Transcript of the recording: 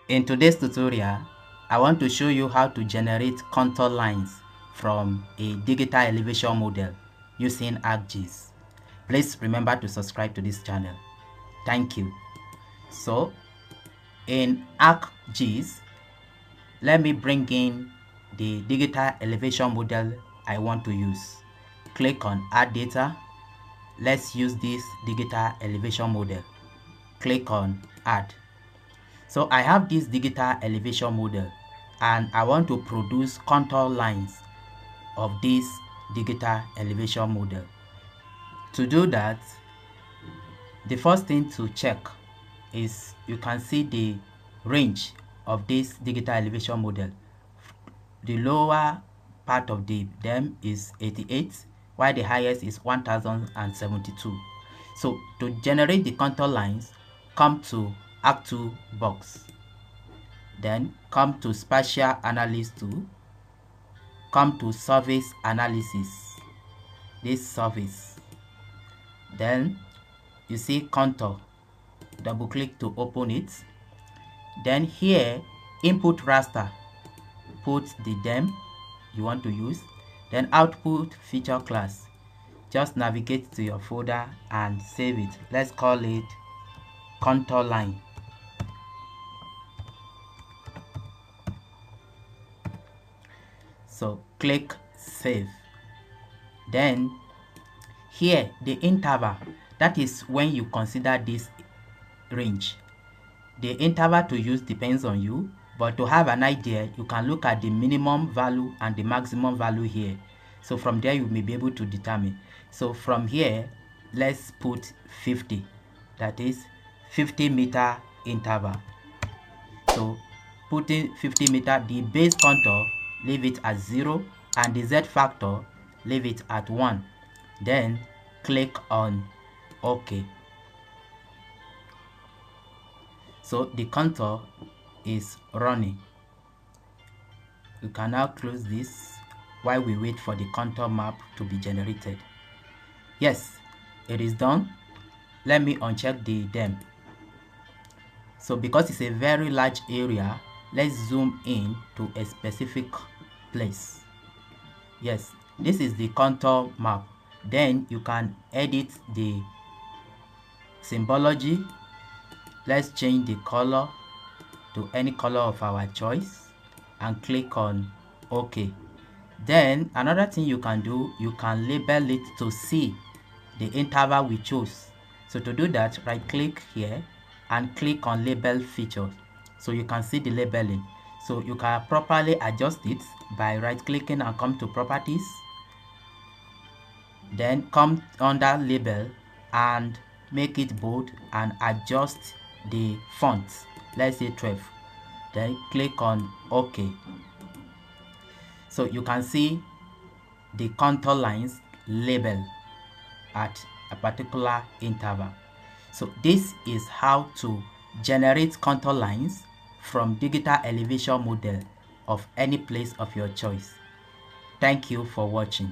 In today's tutorial, I want to show you how to generate contour lines from a digital elevation model using ArcGIS. Please remember to subscribe to this channel. Thank you. So, in ArcGIS, let me bring in the digital elevation model I want to use. Click on Add Data. Let's use this digital elevation model. Click on Add. So I have this digital elevation model and I want to produce contour lines of this digital elevation model. To do that, the first thing to check is you can see the range of this digital elevation model. The lower part of the DEM is 88, while the highest is 1072. So to generate the contour lines, come to Arc2 box. Then come to spatial analysis tool. Come to surface analysis. This surface. Then you see contour. Double click to open it. Then here, input raster. Put the DEM you want to use. Then output feature class. Just navigate to your folder and save it. Let's call it contour line. So click save. Then here the interval, that is when you consider this range. The interval to use depends on you, but to have an idea, you can look at the minimum value and the maximum value here. So from there you may be able to determine. So from here, let's put 50. That is 50-meter interval. So putting 50 meter, the base contour, leave it at 0, and the Z factor, leave it at 1. Then click on OK. So the contour is running. You can now close this while we wait for the contour map to be generated. Yes, it is done. Let me uncheck the DEM. So because it's a very large area, let's zoom in to a specific place. Yes, this is the contour map. Then you can edit the symbology. Let's change the color to any color of our choice and click on OK. Then another thing you can do, you can label it to see the interval we chose. So to do that, right click here and click on label features, so you can see the labeling. So you can properly adjust it by right clicking and come to properties, then come under label and make it bold and adjust the font, let's say 12. Then click on OK. So you can see the contour lines labeled at a particular interval. So this is how to generate contour lines from digital elevation model of any place of your choice. Thank you for watching.